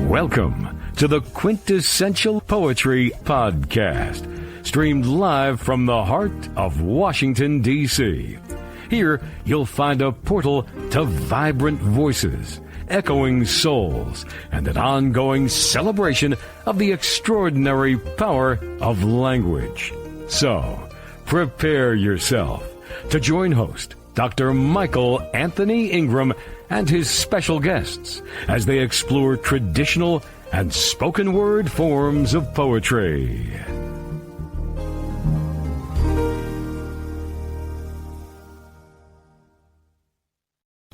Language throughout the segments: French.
Welcome to the Quintessential Poetry Podcast, streamed live from the heart of Washington, D.C. Here, you'll find a portal to vibrant voices, echoing souls, and an ongoing celebration of the extraordinary power of language. So, prepare yourself to join host Dr. Michael Anthony Ingram and his special guests as they explore traditional and spoken word forms of poetry.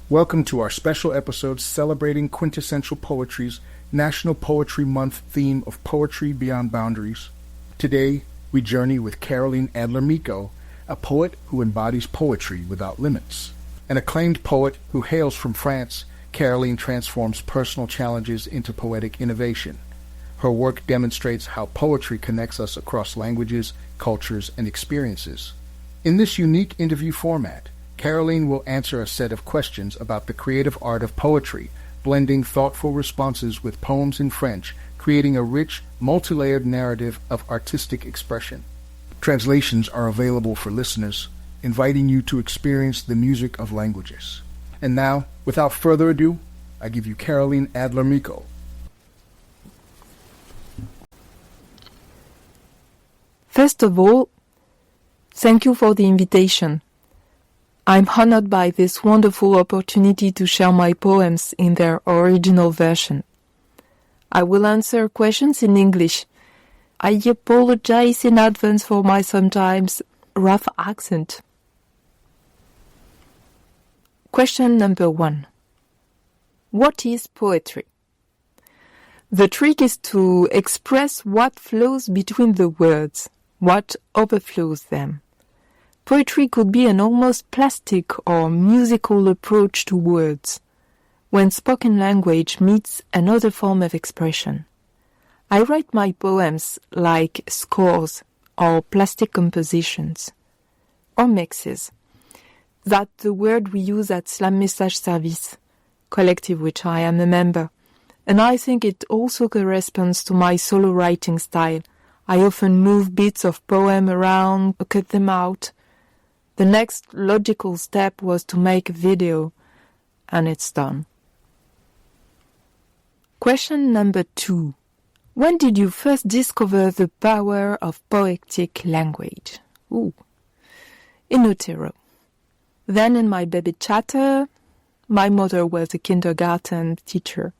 Welcome to our special episode celebrating Quintessential Poetry's National Poetry Month theme of Poetry Beyond Boundaries. Today, we journey with Adler Micó, a poet who embodies poetry without limits. An acclaimed poet who hails from France, Caroline transforms personal challenges into poetic innovation. Her work demonstrates how poetry connects us across languages, cultures, and experiences. In this unique interview format, Caroline will answer a set of questions about the creative art of poetry, blending thoughtful responses with poems in French, creating a rich, multi-layered narrative of artistic expression. Translations are available for listeners, inviting you to experience the music of languages. And now, without further ado, I give you Adler Micó. First of all, thank you for the invitation. I'm honored by this wonderful opportunity to share my poems in their original version. I will answer questions in English. I apologize in advance for my sometimes rough accent. Question number 1. What is poetry? The trick is to express what flows between the words, what overflows them. Poetry could be an almost plastic or musical approach to words, when spoken language meets another form of expression. I write my poems like scores or plastic compositions, or mixes. That's the word we use at Slam Message Service, collective which I am a member, and I think it also corresponds to my solo writing style. I often move bits of poem around, cut them out. The next logical step was to make a video, and it's done. Question number 2. When did you first discover the power of poetic language? In utero. Then in my baby chatter, my mother was a kindergarten teacher.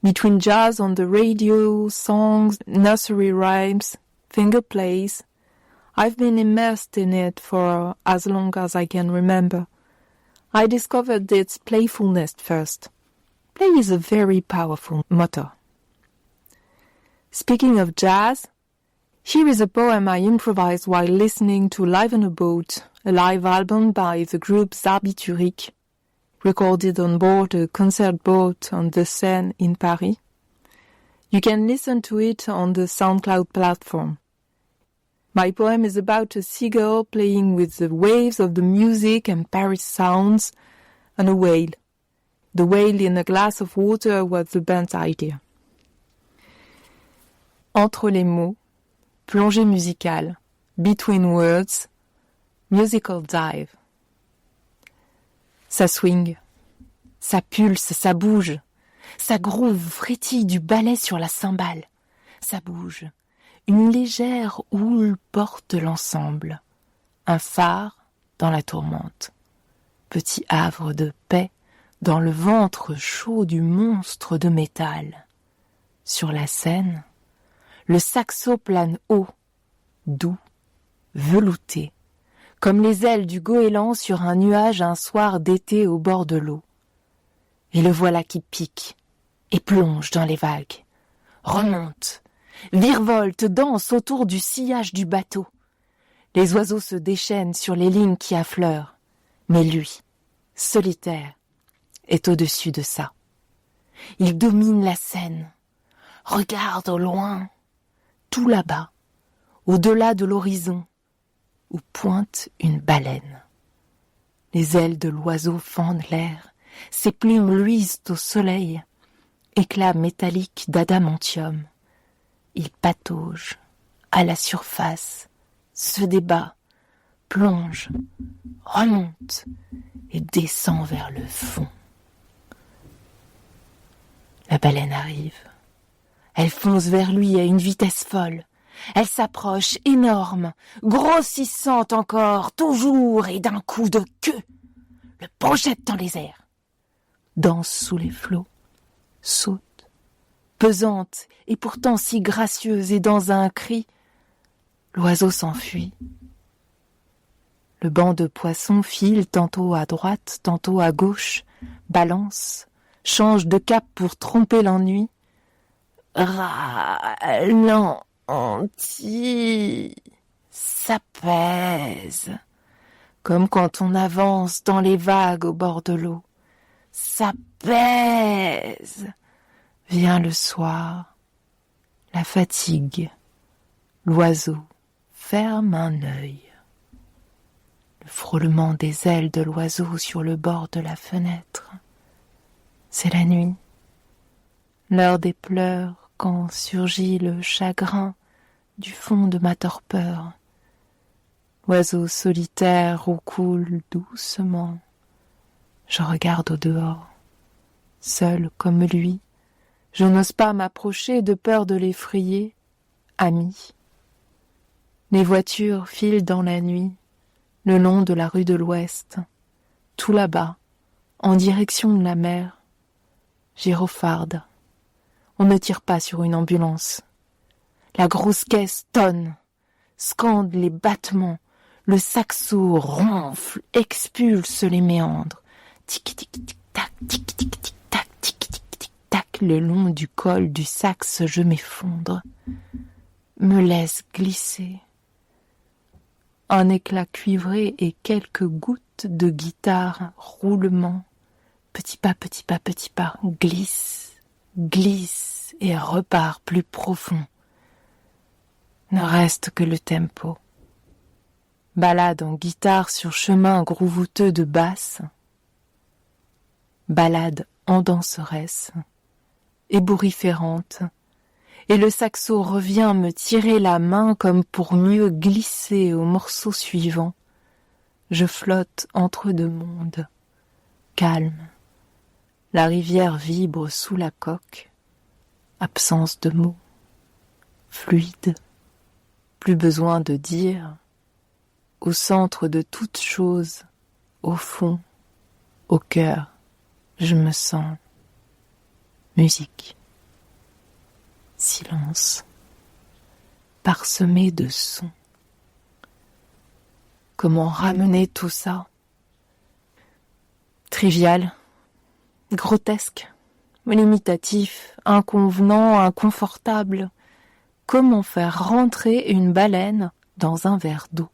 Between jazz on the radio, songs, nursery rhymes, finger plays, I've been immersed in it for as long as I can remember. I discovered its playfulness first. Play is a very powerful motor. Speaking of jazz, here is a poem I improvised while listening to Live on a Boat, a live album by the group Zarbiturique, recorded on board a concert boat on the Seine in Paris. You can listen to it on the SoundCloud platform. My poem is about a seagull playing with the waves of the music and Paris sounds, and a whale. The whale in a glass of water was the band's idea. Entre les mots, plongée musicale, between words, musical dive. Ça swing, ça pulse, ça bouge, ça groove, frétille du ballet sur la cymbale. Ça bouge, une légère houle porte l'ensemble, un phare dans la tourmente, petit havre de paix dans le ventre chaud du monstre de métal. Sur la scène, le saxo plane haut, doux, velouté, comme les ailes du goéland sur un nuage un soir d'été au bord de l'eau. Et le voilà qui pique et plonge dans les vagues, remonte, virevolte, danse autour du sillage du bateau. Les oiseaux se déchaînent sur les lignes qui affleurent, mais lui, solitaire, est au-dessus de ça. Il domine la scène, regarde au loin, tout là-bas, au-delà de l'horizon, où pointe une baleine. Les ailes de l'oiseau fendent l'air, ses plumes luisent au soleil, éclat métallique d'adamantium. Il patauge à la surface, se débat, plonge, remonte et descend vers le fond. La baleine arrive. Elle fonce vers lui à une vitesse folle. Elle s'approche, énorme, grossissante encore, toujours, et d'un coup de queue, le projette dans les airs. Danse sous les flots, saute, pesante et pourtant si gracieuse, et dans un cri, l'oiseau s'enfuit. Le banc de poissons file tantôt à droite, tantôt à gauche, balance, change de cap pour tromper l'ennui. Ralentit, s'apaise, comme quand on avance dans les vagues au bord de l'eau. S'apaise. Vient le soir, la fatigue, l'oiseau ferme un œil. Le frôlement des ailes de l'oiseau sur le bord de la fenêtre. C'est la nuit, l'heure des pleurs quand surgit le chagrin du fond de ma torpeur. L'oiseau solitaire roucoule doucement. Je regarde au dehors, seul comme lui. Je n'ose pas m'approcher de peur de l'effrayer. Ami. Les voitures filent dans la nuit, le long de la rue de l'Ouest, tout là-bas, en direction de la mer. Gyropharde. On ne tire pas sur une ambulance. La grosse caisse tonne, scande les battements, le saxo ronfle, expulse les méandres. Tic-tic-tic-tac, tic-tic-tic-tac, tic-tic-tic-tac, le long du col du saxe je m'effondre, me laisse glisser. Un éclat cuivré et quelques gouttes de guitare, roulement, petit pas, glisse, glisse et repart plus profond. Ne reste que le tempo. Ballade en guitare sur chemin grouvouteux de basse. Ballade en danseresse, ébouriférante, et le saxo revient me tirer la main comme pour mieux glisser au morceau suivant. Je flotte entre deux mondes, calme. La rivière vibre sous la coque, absence de mots, fluide, plus besoin de dire, au centre de toute chose, au fond, au cœur, je me sens. Musique, silence, parsemé de sons. Comment ramener tout ça? Trivial, grotesque, limitatif, inconvenant, inconfortable. Comment faire rentrer une baleine dans un verre d'eau?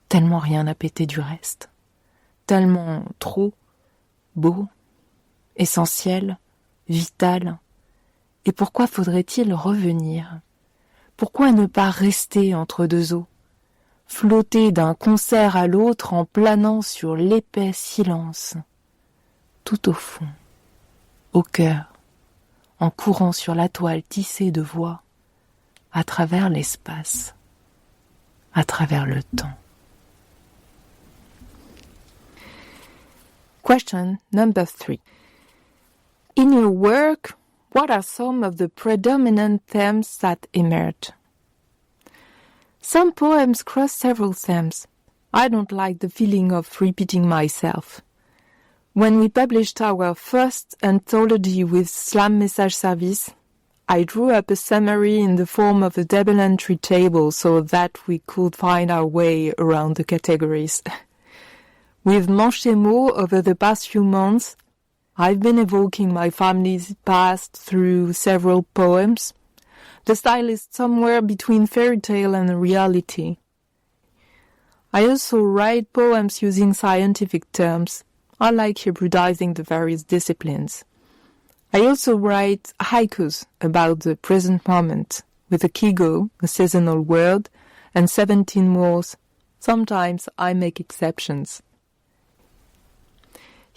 Tellement rien à péter du reste, tellement trop beau, essentiel, vital. Et pourquoi faudrait-il revenir? Pourquoi ne pas rester entre deux eaux, flotter d'un concert à l'autre en planant sur l'épais silence, tout au fond, au cœur, en courant sur la toile tissée de voix, à travers l'espace, à travers le temps. Question number 3. In your work, what are some of the predominant themes that emerge? Some poems cross several themes. I don't like the feeling of repeating myself. When we published our first anthology with Slam Message Service, I drew up a summary in the form of a double entry table so that we could find our way around the categories. With Manchemo over the past few months, I've been evoking my family's past through several poems. The style is somewhere between fairy tale and reality. I also write poems using scientific terms. I like hybridizing the various disciplines. I also write haikus about the present moment, with a kigo, a seasonal word, and 17 mots. Sometimes I make exceptions.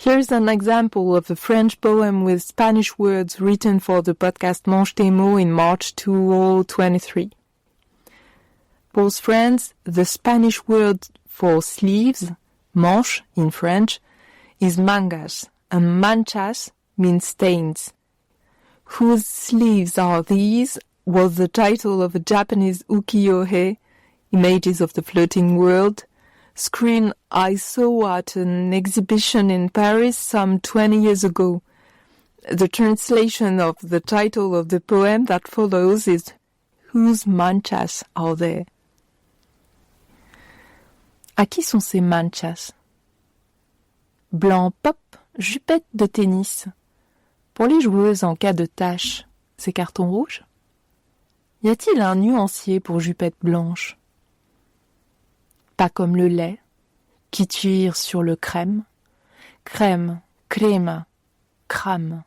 Here's an example of a French poem with Spanish words written for the podcast Manche tes mots in March 2023. Paul's friends, the Spanish word for sleeves, manche in French, is mangas, and manchas means stains. Whose sleeves are these was the title of a Japanese ukiyo-e, Images of the Floating World, screen I saw at an exhibition in Paris some 20 years ago. The translation of the title of the poem that follows is Whose manchas are they? À qui sont ces manchas? Blanc pop, jupette de tennis. Pour les joueuses en cas de tache, c'est carton rouge? Y a-t-il un nuancier pour jupette blanche? Pas comme le lait, qui tire sur le crème. Crème, crema, crame.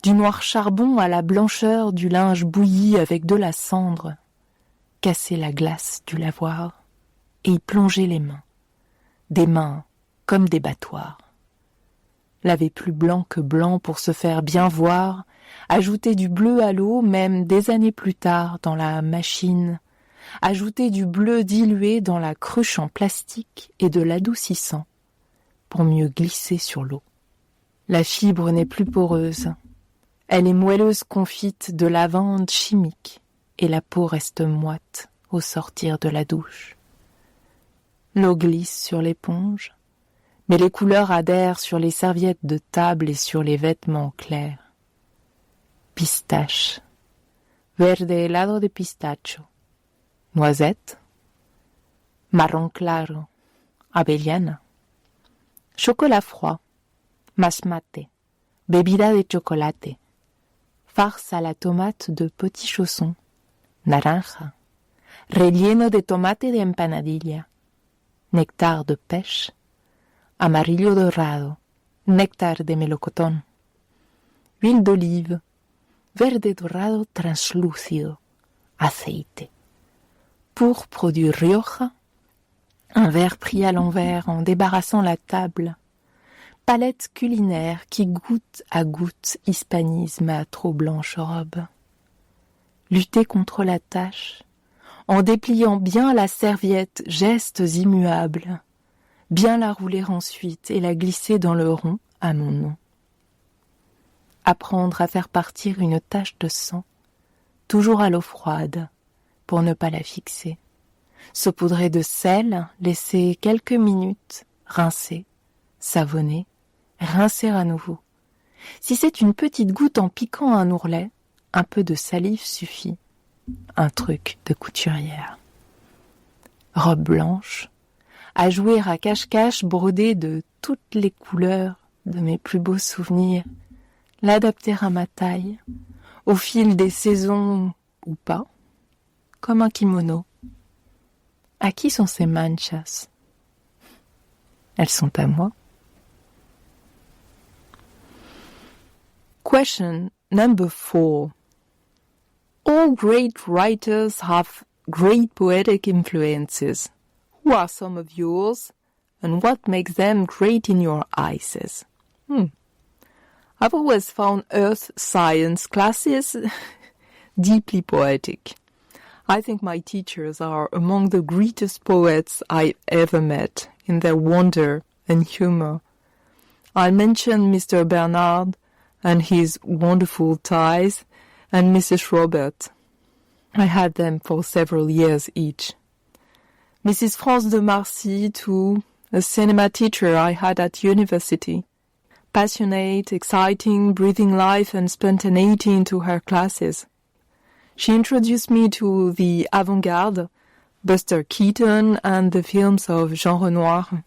Du noir charbon à la blancheur du linge bouilli avec de la cendre. Casser la glace du lavoir et y plonger les mains. Des mains comme des battoirs. Laver plus blanc que blanc pour se faire bien voir, ajouter du bleu à l'eau même des années plus tard dans la machine, ajouter du bleu dilué dans la cruche en plastique et de l'adoucissant pour mieux glisser sur l'eau. La fibre n'est plus poreuse, elle est moelleuse confite de lavande chimique et la peau reste moite au sortir de la douche. L'eau glisse sur l'éponge, mais les couleurs adhèrent sur les serviettes de table et sur les vêtements clairs. Pistache, verde helado de pistacho, noisette, marron claro, avellana, chocolat froid, masmate, bebida de chocolate, farce à la tomate de petits chaussons, naranja, relleno de tomate de empanadilla, nectar de pêche, amarillo dorado, nectar de melocotón, huile d'olive, verde dorado translúcido, aceite, pourpre du Rioja, un verre pris à l'envers en débarrassant la table, palette culinaire qui goutte à goutte hispanise ma trop blanche robe. Lutter contre la tâche, en dépliant bien la serviette, gestes immuables, bien la rouler ensuite et la glisser dans le rond à mon nom. Apprendre à faire partir une tache de sang, toujours à l'eau froide, pour ne pas la fixer. Saupoudrer de sel, laisser quelques minutes, rincer, savonner, rincer à nouveau. Si c'est une petite goutte en piquant un ourlet, un peu de salive suffit. Un truc de couturière. Robe blanche, à jouer à cache-cache brodée de toutes les couleurs de mes plus beaux souvenirs, l'adapter à ma taille, au fil des saisons ou pas, comme un kimono. À qui sont ces manchas? Elles sont à moi. Question number 4. All great writers have great poetic influences. Who are some of yours, and what makes them great in your eyes? I've always found earth science classes deeply poetic. I think my teachers are among the greatest poets I've ever met in their wonder and humor. I'll mention Mr. Bernard and his wonderful ties, and Mrs. Robert. I had them for several years each. Mrs. France DeMarcy, too, a cinema teacher I had at university. Passionate, exciting, breathing life and spontaneity into her classes. She introduced me to the avant-garde, Buster Keaton, and the films of Jean Renoir.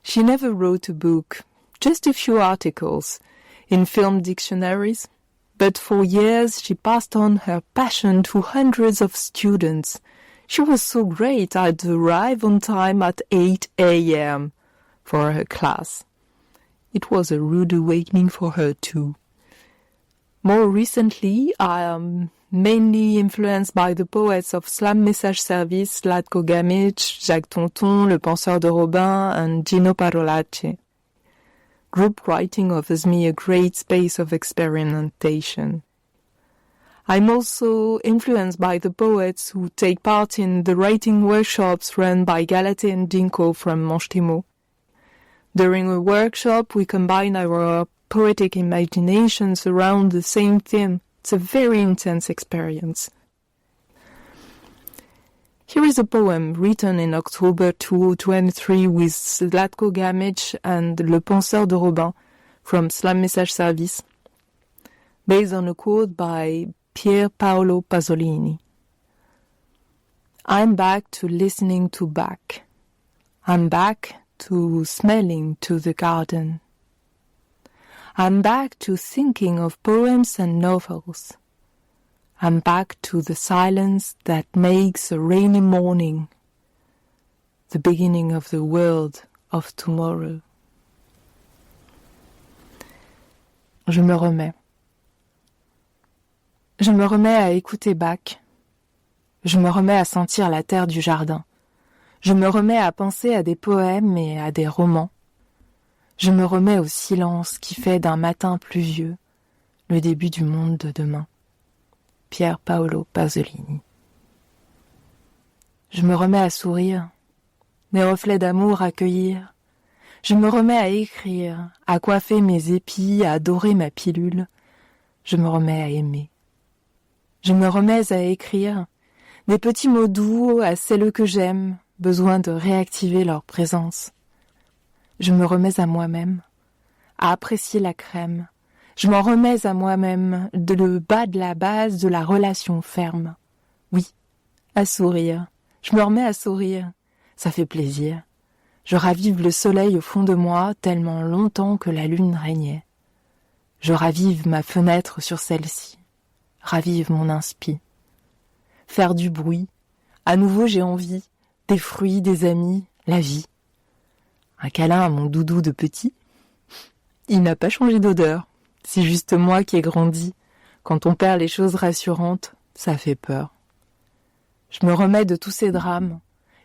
She never wrote a book, just a few articles, in film dictionaries, but for years she passed on her passion to hundreds of students. She was so great I'd arrive on time at 8 a.m. for her class. It was a rude awakening for her too. More recently, I am mainly influenced by the poets of Slam Message Service, Zlatko Gamic, Jacques Tonton, Le Penseur de Robin, and Gino Parolacci. Group writing offers me a great space of experimentation. I'm also influenced by the poets who take part in the writing workshops run by Galate and Dinko from Manchtemo. During a workshop, we combine our poetic imaginations around the same theme. It's a very intense experience. Here is a poem written in October 2023 with Zlatko Gamic and Le Penseur de Robin from Slam Message Service, based on a quote by Pier Paolo Pasolini. I'm back to listening to Bach. I'm back to smelling to the garden. I'm back to thinking of poems and novels. I'm back to the silence that makes a rainy morning the beginning of the world of tomorrow. Je me remets. Je me remets à écouter Bach. Je me remets à sentir la terre du jardin. Je me remets à penser à des poèmes et à des romans. Je me remets au silence qui fait d'un matin pluvieux le début du monde de demain. Pier Paolo Pasolini. Je me remets à sourire, mes reflets d'amour à cueillir. Je me remets à écrire, à coiffer mes épis, à dorer ma pilule. Je me remets à aimer. Je me remets à écrire des petits mots doux à celles que j'aime, besoin de réactiver leur présence. Je me remets à moi-même, à apprécier la crème. Je m'en remets à moi-même, le bas de la base de la relation ferme. Oui, à sourire. Je me remets à sourire. Ça fait plaisir. Je ravive le soleil au fond de moi tellement longtemps que la lune régnait. Je ravive ma fenêtre sur celle-ci. Ravive mon inspi. Faire du bruit. À nouveau j'ai envie. Des fruits, des amis, la vie. Un câlin à mon doudou de petit. Il n'a pas changé d'odeur. C'est juste moi qui ai grandi. Quand on perd les choses rassurantes, ça fait peur. Je me remets de tous ces drames.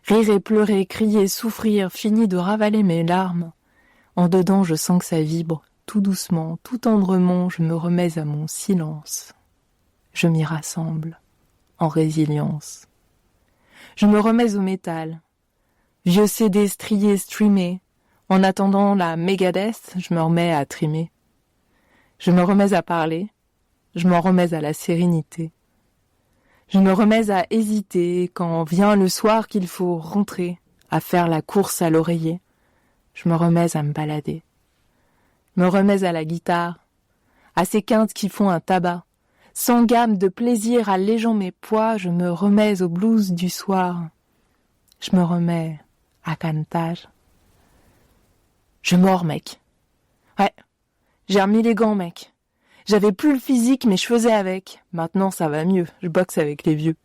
Rire et pleurer, crier, souffrir, fini de ravaler mes larmes. En dedans, je sens que ça vibre. Tout doucement, tout tendrement, je me remets à mon silence. Je m'y rassemble, en résilience. Je me remets au métal. Vieux CD strié, streamé. En attendant la Megadeth, je me remets à trimer. Je me remets à parler, je m'en remets à la sérénité. Je me remets à hésiter quand vient le soir qu'il faut rentrer, à faire la course à l'oreiller. Je me remets à me balader. Je me remets à la guitare, à ces quintes qui font un tabac. Sans gamme de plaisir allégeant mes poids, je me remets au blues du soir. Je me remets à cantage. Je mords, mec. Ouais. J'ai remis les gants, mec. J'avais plus le physique, mais je faisais avec. Maintenant, ça va mieux. Je boxe avec les vieux.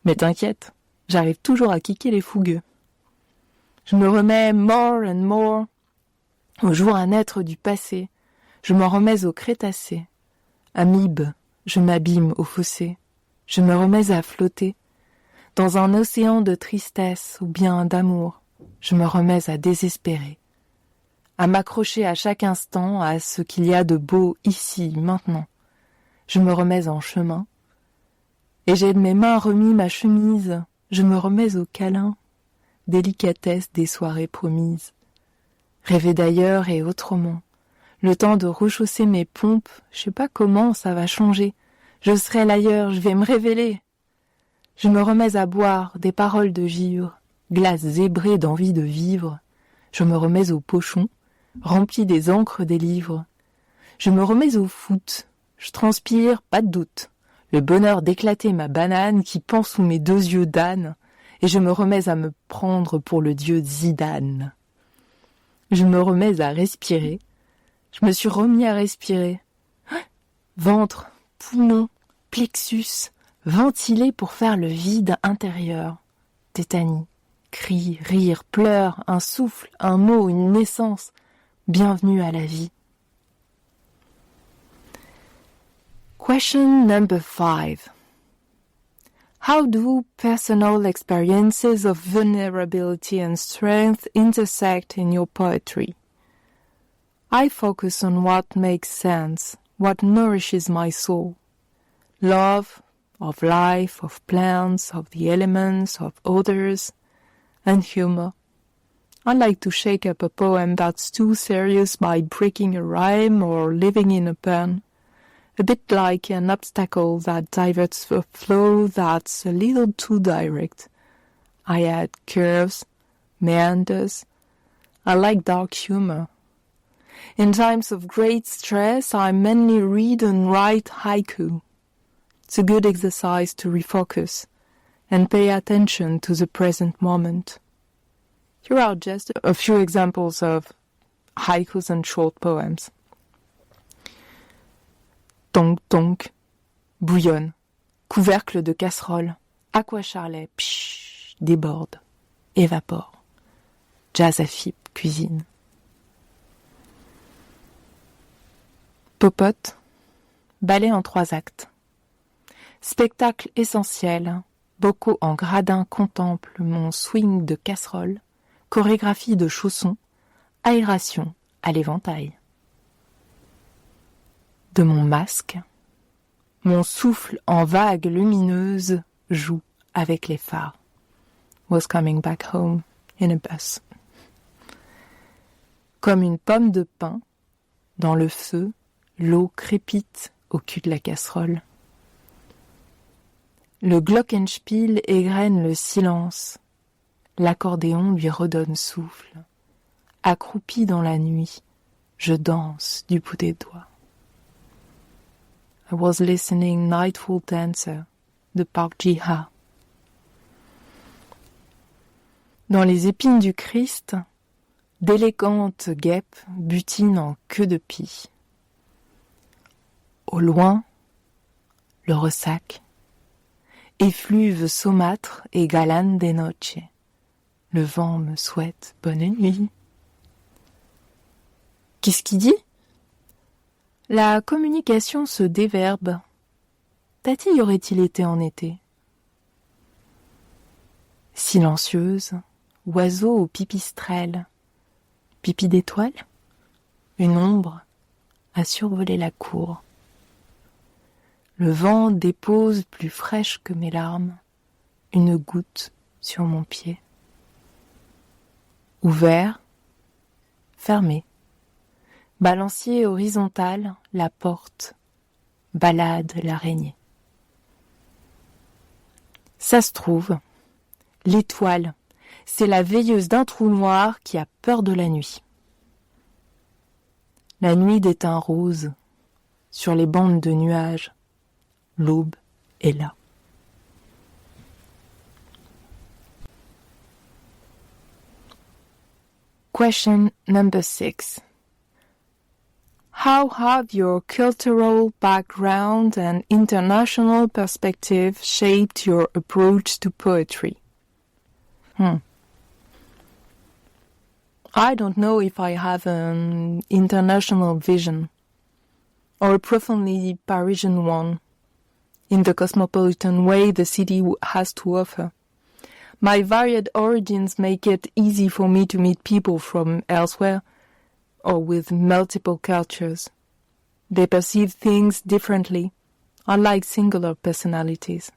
Mais t'inquiète, j'arrive toujours à kicker les fougueux. Je me remets more and more au jour à naître du passé. Je m'en remets au Crétacé. Amibe, je m'abîme au fossé. Je me remets à flotter dans un océan de tristesse ou bien d'amour. Je me remets à désespérer. À m'accrocher à chaque instant à ce qu'il y a de beau ici, maintenant. Je me remets en chemin. Et j'ai de mes mains remis ma chemise. Je me remets au câlin, délicatesse des soirées promises. Rêver d'ailleurs et autrement. Le temps de rechausser mes pompes, je sais pas comment ça va changer. Je serai l'ailleurs, je vais me révéler. Je me remets à boire des paroles de givre, glace zébrée d'envie de vivre. Je me remets au pochon, rempli des encres des livres. Je me remets au foot, je transpire, pas de doute, le bonheur d'éclater ma banane qui pend sous mes deux yeux d'âne, et je me remets à me prendre pour le dieu Zidane. Je me remets à respirer, je me suis remis à respirer. Ventre, poumon, plexus, ventilé pour faire le vide intérieur. Tétanie, cri, rire, pleurs, un souffle, un mot, une naissance. Bienvenue à la vie. Question number 5. How do personal experiences of vulnerability and strength intersect in your poetry? I focus on what makes sense, what nourishes my soul. Love of life, of plants, of the elements, of others, and humor. I like to shake up a poem that's too serious by breaking a rhyme or living in a pun. A bit like an obstacle that diverts a flow that's a little too direct. I add curves, meanders. I like dark humor. In times of great stress, I mainly read and write haiku. It's a good exercise to refocus and pay attention to the present moment. Here are just a few examples of haikus and short poems. Tonk tonk, bouillonne, couvercle de casserole, aqua charlet, psh, déborde, évapore, jazz à fipe, cuisine. Popote, ballet en 3 actes. Spectacle essentiel, Bocaux en gradin contemple mon swing de casserole, chorégraphie de chaussons, aération à l'éventail. De mon masque, mon souffle en vague lumineuse joue avec les phares. Was coming back home in a bus. Comme une pomme de pin, dans le feu, l'eau crépite au cul de la casserole. Le glockenspiel égrène le silence. L'accordéon lui redonne souffle. Accroupi dans la nuit, je danse du bout des doigts. I was listening Nightful Dancer de Park Ji-ha. Dans les épines du Christ, d'élégantes guêpes butinent en queue de pie. Au loin, le ressac, effluve saumâtre et galane des noches. Le vent me souhaite bonne nuit. Qu'est-ce qu'il dit? La communication se déverbe. Tati y aurait-il été en été? Silencieuse, oiseau au pipistrelle. Pipi d'étoile? Une ombre a survolé la cour. Le vent dépose plus fraîche que mes larmes une goutte sur mon pied. Ouvert, fermé, balancier horizontal, la porte, balade l'araignée. Ça se trouve, l'étoile, c'est la veilleuse d'un trou noir qui a peur de la nuit. La nuit d'étain rose, sur les bandes de nuages, l'aube est là. Question number 6. How have your cultural background and international perspective shaped your approach to poetry? I don't know if I have an international vision, or a profoundly Parisian one, in the cosmopolitan way the city has to offer. My varied origins make it easy for me to meet people from elsewhere, or with multiple cultures. They perceive things differently, unlike singular personalities.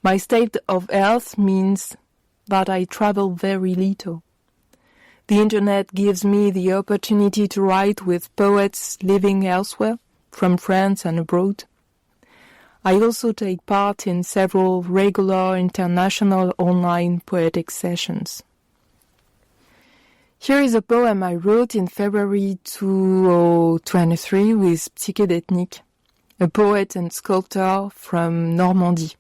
My state of health means that I travel very little. The internet gives me the opportunity to write with poets living elsewhere, from France and abroad. I also take part in several regular international online poetic sessions. Here is a poem I wrote in February 2023 with Psyché d'Ethnique, a poet and sculptor from Normandy.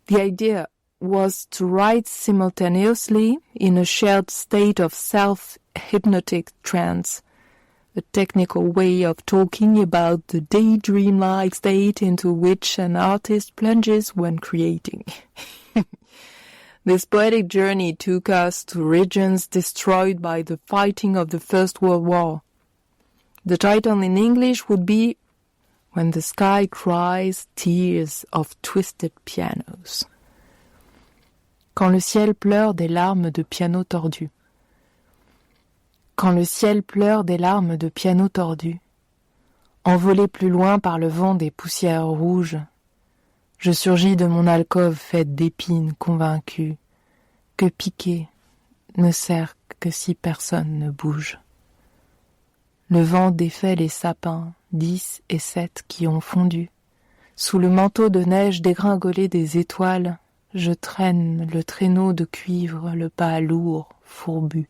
The idea was to write simultaneously in a shared state of self-hypnotic trance, a technical way of talking about the daydream-like state into which an artist plunges when creating. This poetic journey took us to regions destroyed by the fighting of the First World War. The title in English would be When the Sky Cries Tears of Twisted Pianos. Quand le ciel pleure des larmes de piano tordus. Quand le ciel pleure des larmes de piano tordu, envolé plus loin par le vent des poussières rouges, je surgis de mon alcôve faite d'épines convaincue que piquer ne sert que si personne ne bouge. Le vent défait les sapins 10 et 7 qui ont fondu. Sous le manteau de neige dégringolé des étoiles, je traîne le traîneau de cuivre, le pas lourd, fourbu.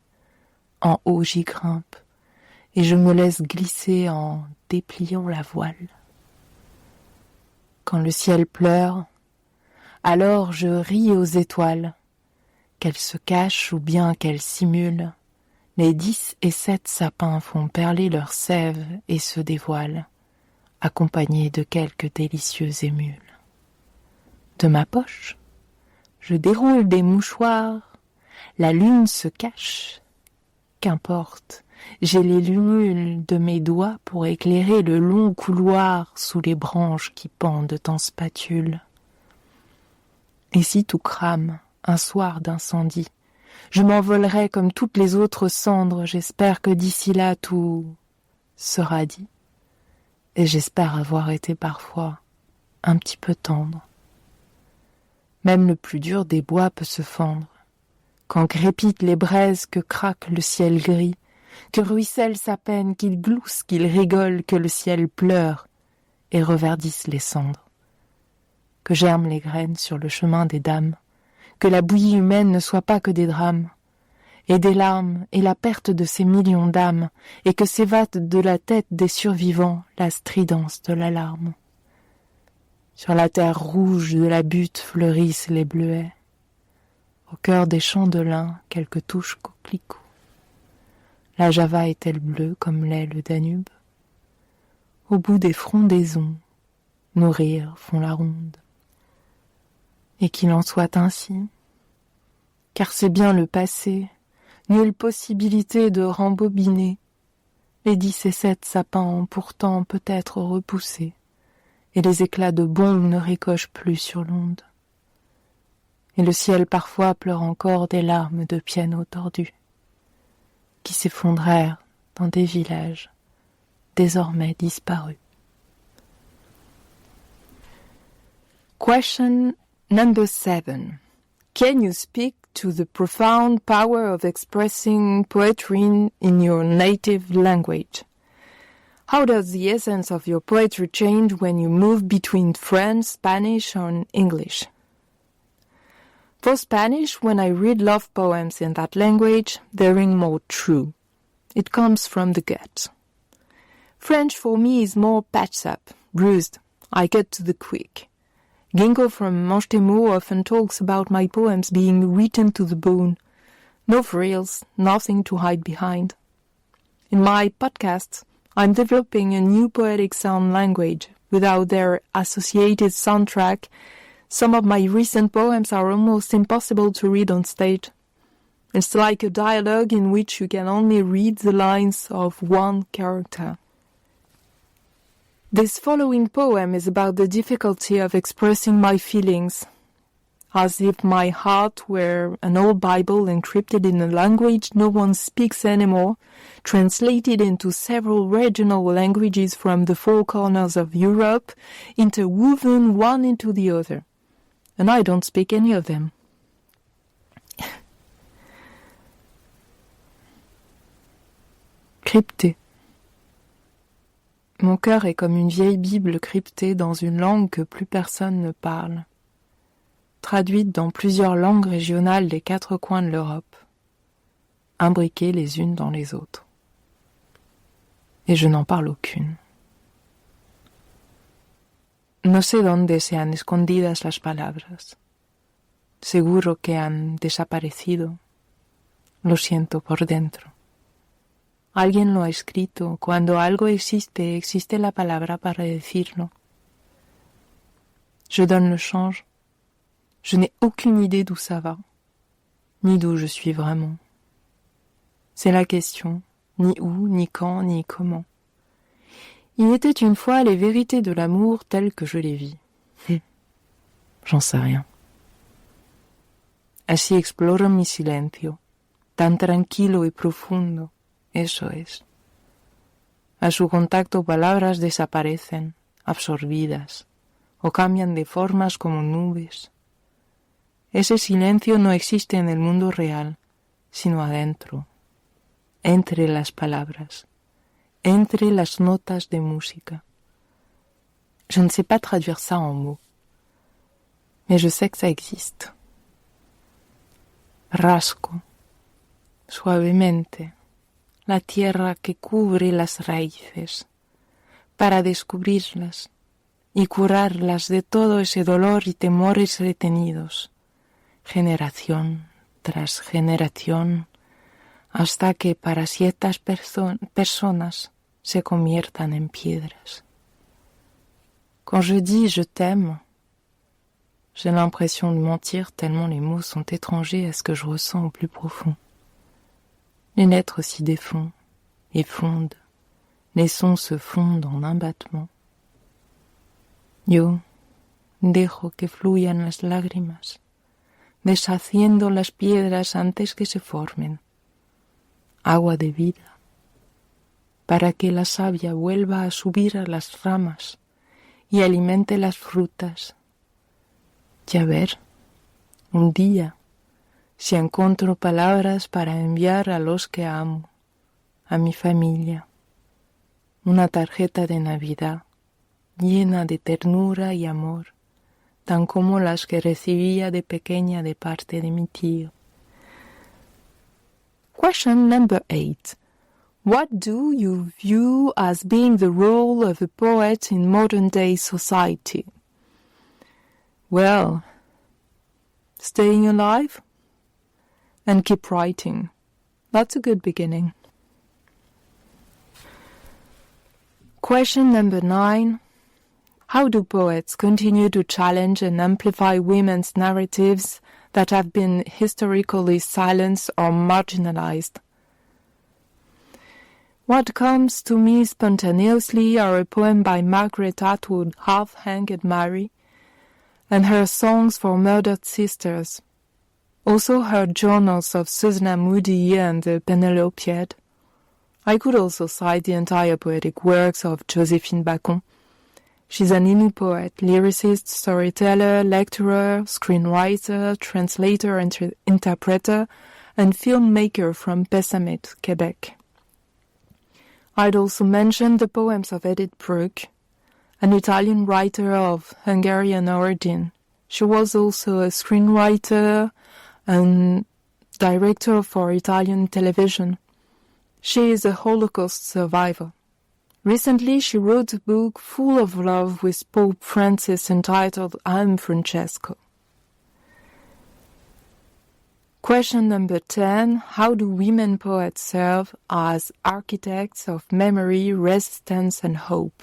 En haut j'y grimpe, et je me laisse glisser en dépliant la voile. Quand le ciel pleure, alors je ris aux étoiles, qu'elles se cachent ou bien qu'elles simulent. Les 10 et 7 sapins font perler leur sève et se dévoilent, accompagnés de quelques délicieux émules. De ma poche, je déroule des mouchoirs, la lune se cache. Qu'importe, j'ai les lunules de mes doigts pour éclairer le long couloir sous les branches qui pendent en spatule. Et si tout crame, un soir d'incendie, je m'envolerai comme toutes les autres cendres, j'espère que d'ici là tout sera dit. Et j'espère avoir été parfois un petit peu tendre. Même le plus dur des bois peut se fendre. Quand crépitent les braises, que craque le ciel gris, que ruisselle sa peine, qu'il glousse, qu'il rigole, que le ciel pleure et reverdisse les cendres. Que germent les graines sur le chemin des dames, que la bouillie humaine ne soit pas que des drames, et des larmes, et la perte de ces millions d'âmes, et que s'évade de la tête des survivants la stridence de l'alarme. Sur la terre rouge de la butte fleurissent les bleuets. Au cœur des champs de lin, quelques touches coquelicots. La Java est-elle bleue comme l'est le Danube? Au bout des frondaisons, nos rires font la ronde. Et qu'il en soit ainsi, car c'est bien le passé, nulle possibilité de rembobiner. Les 10 et 7 sapins ont pourtant peut-être repoussé, et les éclats de bombes ne ricochent plus sur l'onde. Et le ciel parfois pleure encore des larmes de piano tordus, qui s'effondrèrent dans des villages désormais disparus. Question number 7. Can you speak to the profound power of expressing poetry in your native language? How does the essence of your poetry change when you move between French, Spanish, and English? For Spanish, when I read love poems in that language, they ring more true. It comes from the gut. French for me is more patched up, bruised. I get to the quick. Ginko from Manchemo often talks about my poems being written to the bone. No frills, nothing to hide behind. In my podcasts, I'm developing a new poetic sound language. Without their associated soundtrack, some of my recent poems are almost impossible to read on stage. It's like a dialogue in which you can only read the lines of one character. This following poem is about the difficulty of expressing my feelings, as if my heart were an old Bible encrypted in a language no one speaks anymore, translated into several regional languages from the four corners of Europe, interwoven one into the other. And I don't speak any of them. Crypté. Mon cœur est comme une vieille Bible cryptée dans une langue que plus personne ne parle, traduite dans plusieurs langues régionales des 4 coins de l'Europe, imbriquées les unes dans les autres. Et je n'en parle aucune. No sé dónde se han escondidas las palabras. Seguro que han desaparecido. Lo siento por dentro. Alguien lo ha escrito. Cuando algo existe, existe la palabra para decirlo. Je donne le change. Je n'ai aucune idée d'où ça va, ni d'où je suis vraiment. C'est la question, ni où, ni quand, ni comment. Il était une fois les vérités de l'amour telles que je les vis. J'en sais rien. Así exploro mi silencio, tan tranquilo y profundo, eso es. A su contacto palabras desaparecen, absorbidas, o cambian de formas como nubes. Ese silencio no existe en el mundo real, sino adentro, entre las palabras, entre las notas de música. Je ne sais pas traduire ça en mots, mais je sais que ça existe. Rasco, suavemente, la tierra que cubre las raíces, para descubrirlas y curarlas de todo ese dolor y temores retenidos, generación tras generación, hasta que para ciertas personas se conviertan en piedras. Quand je dis « je t'aime », j'ai l'impression de mentir tellement les mots sont étrangers à ce que je ressens au plus profond. Les lettres s'y défont et fondent, les sons se fondent en un battement. Yo dejo que fluyan las lágrimas, deshaciendo las piedras antes que se formen. Agua de vida, para que la savia vuelva a subir a las ramas y alimente las frutas. Y a ver, un día, si encuentro palabras para enviar a los que amo, a mi familia, una tarjeta de Navidad llena de ternura y amor, tan como las que recibía de pequeña de parte de mi tío. Question number 8. What do you view as being the role of a poet in modern-day society? Well, staying alive and keep writing. That's a good beginning. Question number 9. How do poets continue to challenge and amplify women's narratives that have been historically silenced or marginalized? What comes to me spontaneously are a poem by Margaret Atwood, Half-Hanged Mary, and her songs for murdered sisters. Also her journals of Susanna Moodie and the Penelopiad. I could also cite the entire poetic works of Joséphine Bacon. She's an Innu poet, lyricist, storyteller, lecturer, screenwriter, translator, interpreter, and filmmaker from Pessamit, Quebec. I'd also mention the poems of Edith Brooke, an Italian writer of Hungarian origin. She was also a screenwriter and director for Italian television. She is a Holocaust survivor. Recently, she wrote a book full of love with Pope Francis entitled I'm Francesco. Question number 10. How do women poets serve as architects of memory, resistance, and hope?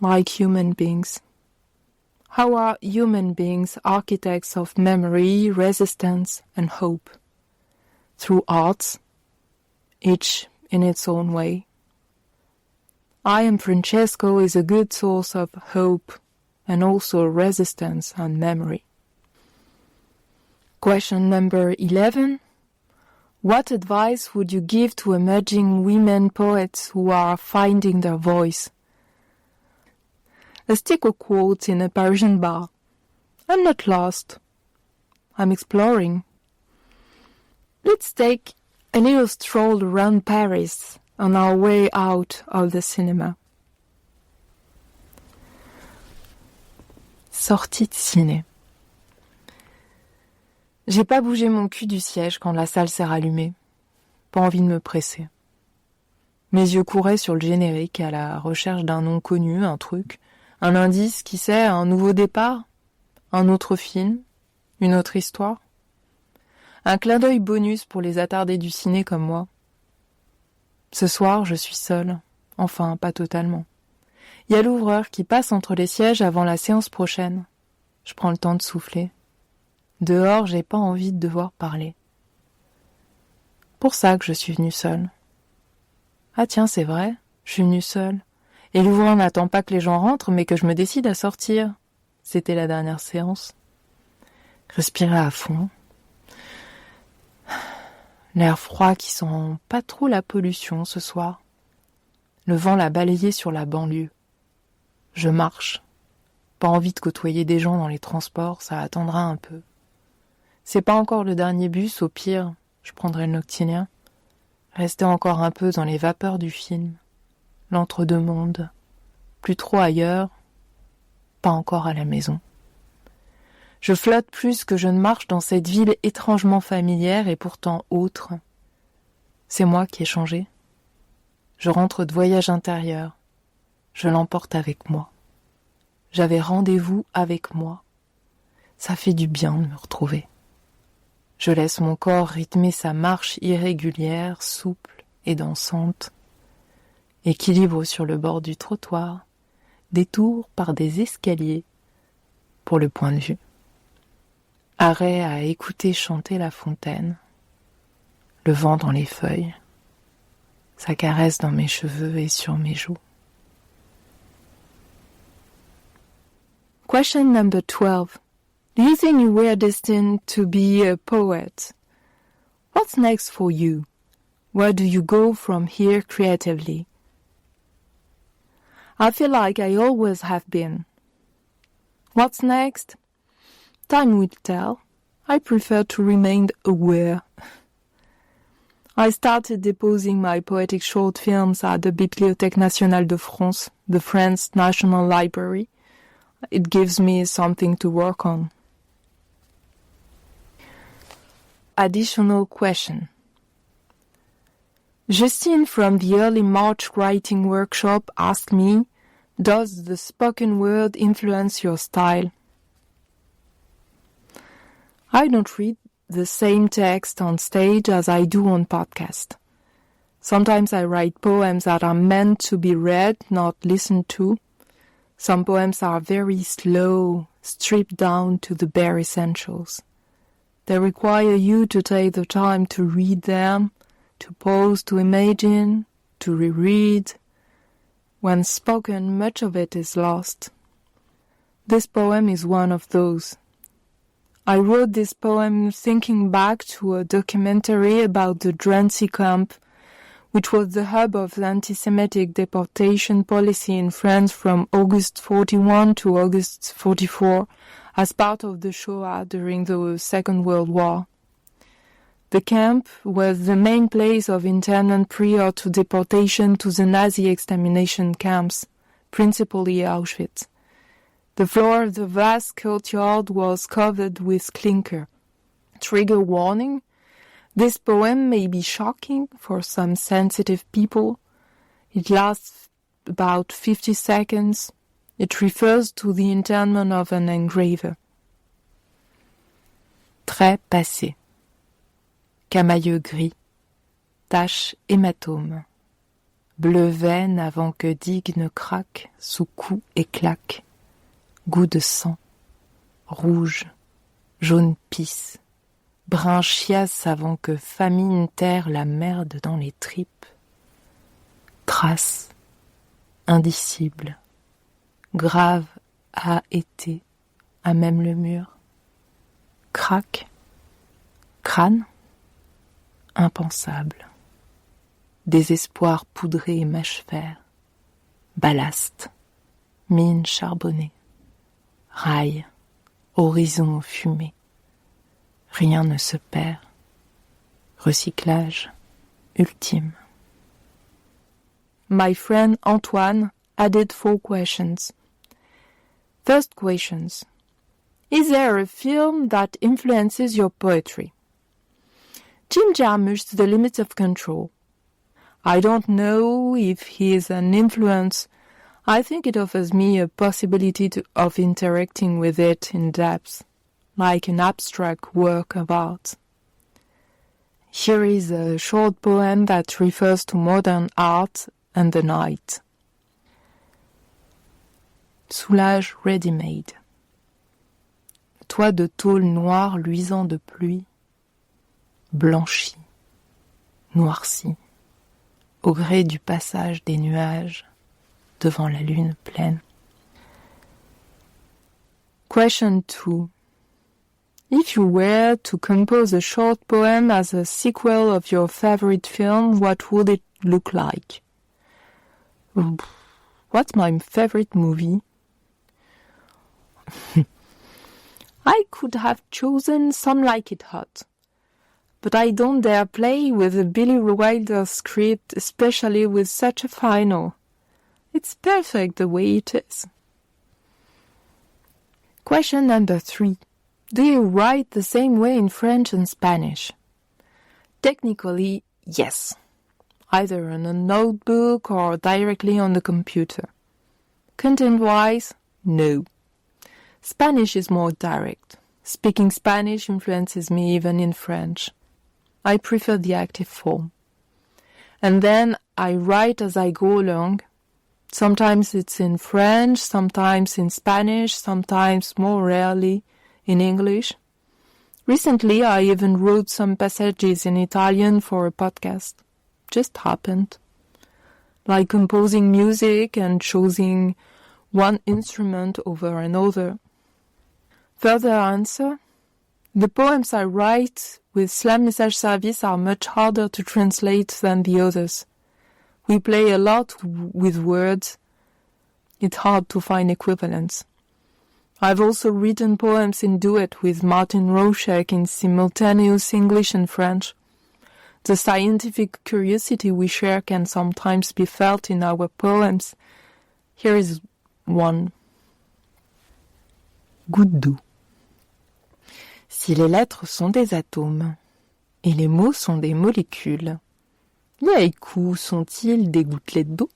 Like human beings. How are human beings architects of memory, resistance, and hope? Through arts, each in its own way. I Am Francesco is a good source of hope and also resistance and memory. Question number 11. What advice would you give to emerging women poets who are finding their voice? Let's take a quote in a Parisian bar. I'm not lost. I'm exploring. Let's take a little stroll around Paris on our way out of the cinema. Sortie de ciné. J'ai pas bougé mon cul du siège quand la salle s'est rallumée. Pas envie de me presser. Mes yeux couraient sur le générique à la recherche d'un nom connu, un truc, un indice, qui sait, un nouveau départ, un autre film, une autre histoire. Un clin d'œil bonus pour les attardés du ciné comme moi. Ce soir, je suis seule. Enfin, pas totalement. Il y a l'ouvreur qui passe entre les sièges avant la séance prochaine. Je prends le temps de souffler. Dehors, j'ai pas envie de devoir parler. Pour ça que je suis venue seule. Ah tiens, c'est vrai, je suis venue seule. Et l'ouvreur n'attend pas que les gens rentrent, mais que je me décide à sortir. C'était la dernière séance. Respirer à fond. l'air froid qui sent pas trop la pollution ce soir. Le vent l'a balayé sur la banlieue. Je marche. Pas envie de côtoyer des gens dans les transports, ça attendra un peu. C'est pas encore le dernier bus, au pire, je prendrai le noctilien. Rester encore un peu dans les vapeurs du film. L'entre-deux-mondes. Plus trop ailleurs, pas encore à la maison. Je flotte plus que je ne marche dans cette ville étrangement familière et pourtant autre. C'est moi qui ai changé. Je rentre de voyage intérieur. Je l'emporte avec moi. J'avais rendez-vous avec moi. Ça fait du bien de me retrouver. Je laisse mon corps rythmer sa marche irrégulière, souple et dansante. Équilibre sur le bord du trottoir, détour par des escaliers pour le point de vue. Arrêt à écouter chanter la fontaine, le vent dans les feuilles, sa caresse dans mes cheveux et sur mes joues. Question number 12. Do you think you were destined to be a poet? What's next for you? Where do you go from here creatively? I feel like I always have been. What's next? Time will tell. I prefer to remain aware. I started deposing my poetic short films at the Bibliothèque nationale de France, the French National Library. It gives me something to work on. Additional question. Justine from the early March writing workshop asked me, does the spoken word influence your style? I don't read the same text on stage as I do on podcast. Sometimes I write poems that are meant to be read, not listened to. Some poems are very slow, stripped down to the bare essentials. They require you to take the time to read them, to pause to imagine, to reread. When spoken, much of it is lost. This poem is one of those. I wrote this poem thinking back to a documentary about the Drancy camp, which was the hub of the anti-Semitic deportation policy in France from August 41 to August 44, as part of the Shoah during the Second World War. The camp was the main place of internment prior to deportation to the Nazi extermination camps, principally Auschwitz. The floor of the vast courtyard was covered with clinker. Trigger warning: this poem may be shocking for some sensitive people. It lasts about 50 seconds. It refers to the internment of an engraver. Trait passé. Camailleux gris. Tache hématome. Bleu veine avant que digue ne craque sous coups et claques. Goût de sang. Rouge. Jaune pisse. Brun chiasse avant que famine terre la merde dans les tripes. Trace. Indicible. Grave a été, à même le mur. Craque. Crâne. Impensable. Désespoir poudré et mâche-fer. Ballast. Mine charbonnée. Rail. Horizon fumé. Rien ne se perd. Recyclage ultime. My friend Antoine added 4 questions. First questions. Is there a film that influences your poetry? Jim Jarmusch, The Limits of Control. I don't know if he is an influence. I think it offers me a possibility of interacting with it in depth, like an abstract work of art. Here is a short poem that refers to modern art and the night. Soulage ready-made. Toit de tôle noire luisant de pluie, blanchi, noirci, au gré du passage des nuages devant la lune pleine. Question 2. If you were to compose a short poem as a sequel of your favorite film, what would it look like? What's my favorite movie? I could have chosen Some Like It Hot, but I don't dare play with a Billy Wilder script, especially with such a final. It's perfect the way it is. Question number 3. Do you write the same way in French and Spanish? Technically, yes. Either in a notebook or directly on the computer. Content-wise, no. Spanish is more direct. Speaking Spanish influences me even in French. I prefer the active form. And then I write as I go along. Sometimes it's in French, sometimes in Spanish, sometimes more rarely in English. Recently, I even wrote some passages in Italian for a podcast. Just happened. Like composing music and choosing one instrument over another. Further answer, the poems I write with Slam Message Service are much harder to translate than the others. We play a lot with words. It's hard to find equivalents. I've also written poems in duet with Martin Roszek in simultaneous English and French. The scientific curiosity we share can sometimes be felt in our poems. Here is one. Goutte d'eau. Si les lettres sont des atomes et les mots sont des molécules, les haïkus sont-ils des gouttelettes d'eau?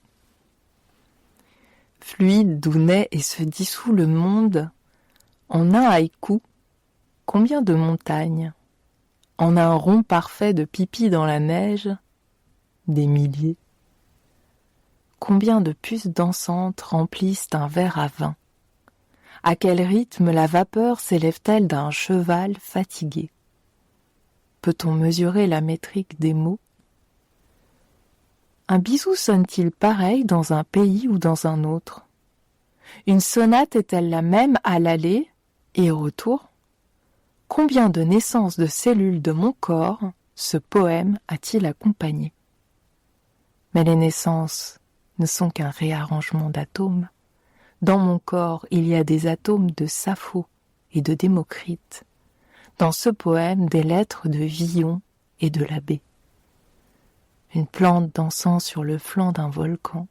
Fluide d'où naît et se dissout le monde, en un haïku, combien de montagnes? En un rond parfait de pipi dans la neige, des milliers. Combien de puces dansantes remplissent un verre à vin? À quel rythme la vapeur s'élève-t-elle d'un cheval fatigué? Peut-on mesurer la métrique des mots? Un bisou sonne-t-il pareil dans un pays ou dans un autre? Une sonate est-elle la même à l'aller et au retour? Combien de naissances de cellules de mon corps ce poème a-t-il accompagné? Mais les naissances ne sont qu'un réarrangement d'atomes. Dans mon corps, il y a des atomes de Sappho et de Démocrite. Dans ce poème, des lettres de Villon et de Labbé. Une plante dansant sur le flanc d'un volcan,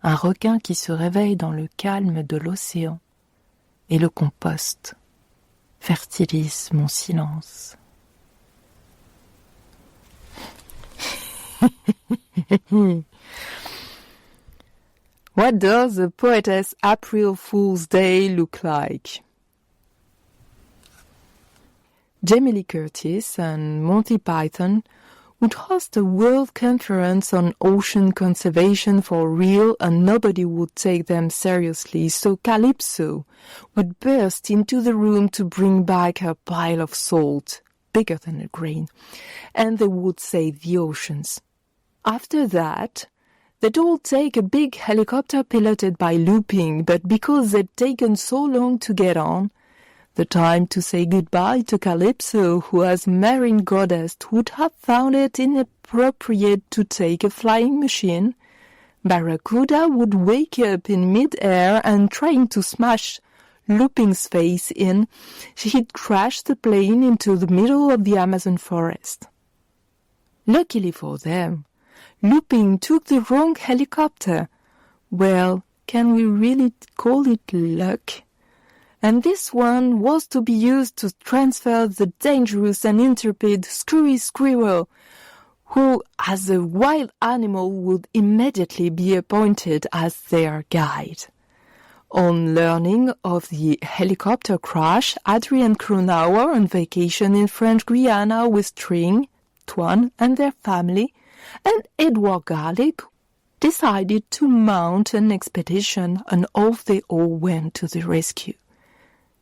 un requin qui se réveille dans le calme de l'océan, et le compost fertilise mon silence. What does the poetess April Fool's Day look like? Jamie Lee Curtis and Monty Python would host a world conference on ocean conservation for real and nobody would take them seriously, so Calypso would burst into the room to bring back her pile of salt, bigger than a grain, and they would save the oceans. After that, they'd all take a big helicopter piloted by Looping, but because they'd taken so long to get on, the time to say goodbye to Calypso, who as marine goddess would have found it inappropriate to take a flying machine, Barracuda would wake up in mid-air and trying to smash Looping's face in, he'd crash the plane into the middle of the Amazon forest. Luckily for them, Looping took the wrong helicopter. Well, can we really call it luck? And this one was to be used to transfer the dangerous and intrepid Screwy Squirrel, who, as a wild animal, would immediately be appointed as their guide. On learning of the helicopter crash, Adrian Cronauer, on vacation in French Guiana with String, Twan and their family, and Edward Garlick, decided to mount an expedition, and off they all went to the rescue.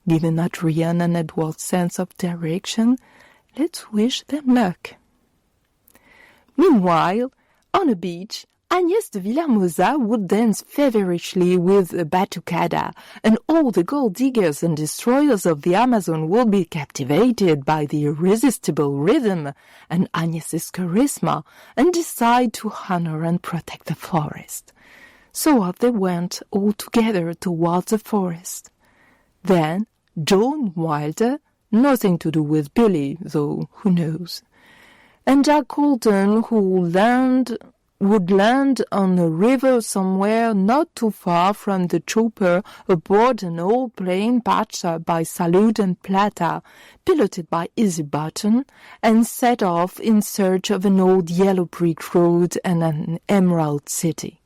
Given Adrian and Edward's sense of direction, let's wish them luck. Meanwhile, on a beach, Agnès de Villahermosa would dance feverishly with a batucada, and all the gold diggers and destroyers of the Amazon would be captivated by the irresistible rhythm and Agnès' charisma and decide to honor and protect the forest. So off they went all together towards the forest. Then Joan Wilder, nothing to do with Billy, though who knows, and Jack Colton, who would land on a river somewhere not too far from the chopper aboard an old plane patched up by Salud and Plata, piloted by Izzy Button, and set off in search of an old yellow brick road and an emerald city.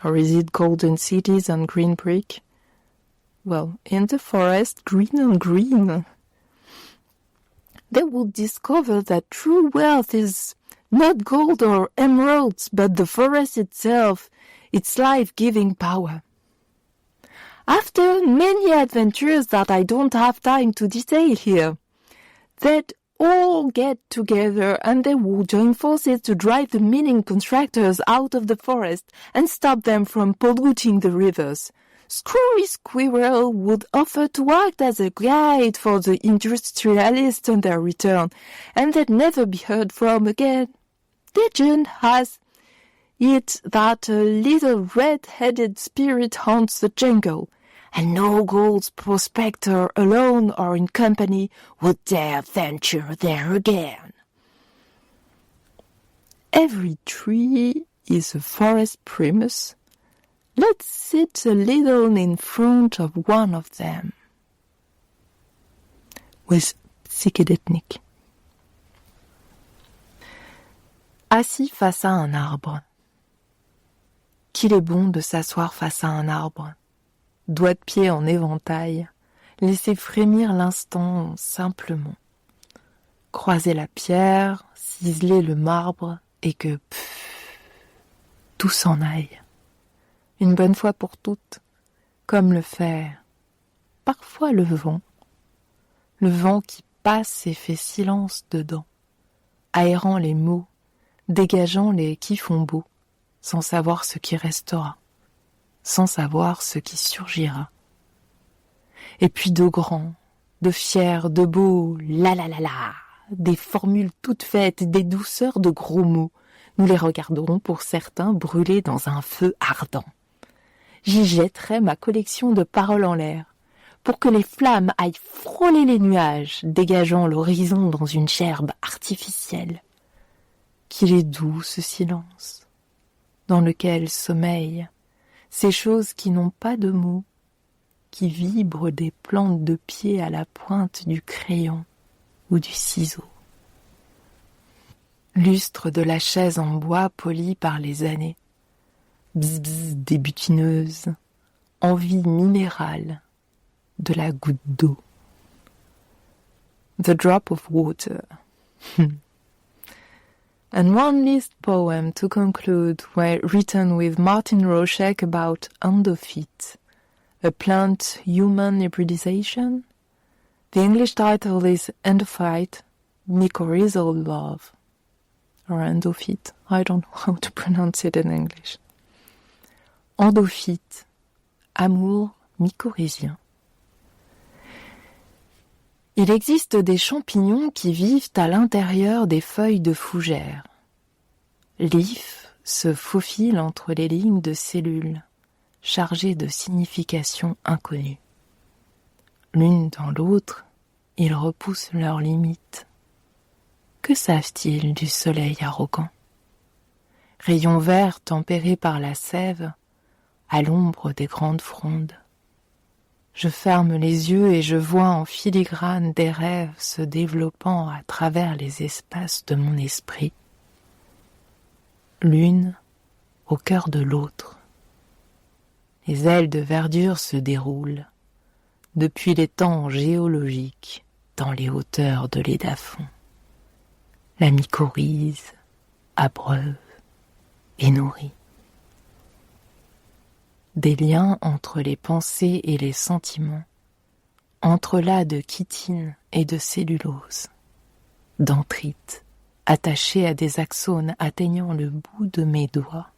Or is it golden cities and green brick? Well, in the forest, green on green. They would discover that true wealth is not gold or emeralds, but the forest itself, its life-giving power. After many adventures that I don't have time to detail here, they'd all get together and they would join forces to drive the mining contractors out of the forest and stop them from polluting the rivers. Screwy Squirrel would offer to act as a guide for the industrialists on their return, and they'd never be heard from again. Legend has it that a little red-headed spirit haunts the jungle, and no gold prospector alone or in company would dare venture there again. Every tree is a forest primus. Let's sit a little in front of one of them. With psychédélique. Assis face à un arbre. Qu'il est bon de s'asseoir face à un arbre. Doigts de pied en éventail. Laisser frémir l'instant simplement. Croiser la pierre, ciseler le marbre et que tout s'en aille. Une bonne fois pour toutes, comme le fait parfois le vent qui passe et fait silence dedans, aérant les mots, dégageant les qui font beau, sans savoir ce qui restera, sans savoir ce qui surgira. Et puis de grands, de fiers, de beaux, la, des formules toutes faites, des douceurs de gros mots, nous les regarderons pour certains brûler dans un feu ardent. J'y jetterai ma collection de paroles en l'air, pour que les flammes aillent frôler les nuages, dégageant l'horizon dans une gerbe artificielle. Qu'il est doux ce silence, dans lequel sommeillent ces choses qui n'ont pas de mots, qui vibrent des plantes de pied à la pointe du crayon ou du ciseau. Lustre de la chaise en bois polie par les années, bzz des butineuses, envie minérale de la goutte d'eau. The drop of water. And one last poem to conclude were written with Martin Rochek about endophyte, a plant-human hybridization. The English title is Endophyte, Mycorrhizal Love, or endophyte. I don't know how to pronounce it in English. Endophyte, amour mycorhizien. Il existe des champignons qui vivent à l'intérieur des feuilles de fougère. L'if se faufile entre les lignes de cellules, chargées de significations inconnues. L'une dans l'autre, ils repoussent leurs limites. Que savent-ils du soleil arrogant? Rayons verts tempérés par la sève, à l'ombre des grandes frondes. Je ferme les yeux et je vois en filigrane des rêves se développant à travers les espaces de mon esprit. L'une au cœur de l'autre. Les ailes de verdure se déroulent, depuis les temps géologiques, dans les hauteurs de l'édafon. La mycorhize abreuve et nourrit. Des liens entre les pensées et les sentiments, entrelacs de chitine et de cellulose, dendrites attachés à des axones atteignant le bout de mes doigts,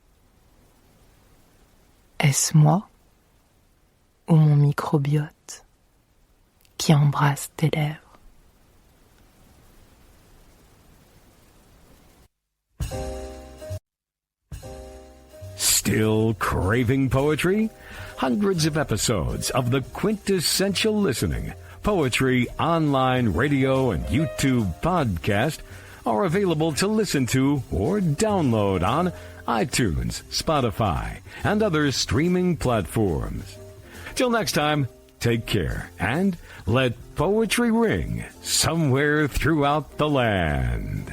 Est-ce moi ou mon microbiote qui embrasse tes lèvres? Still craving poetry? Hundreds of episodes of the Quintessential Listening Poetry online radio and YouTube podcast are available to listen to or download on iTunes, Spotify, and other streaming platforms. Till next time, take care and let poetry ring somewhere throughout the land.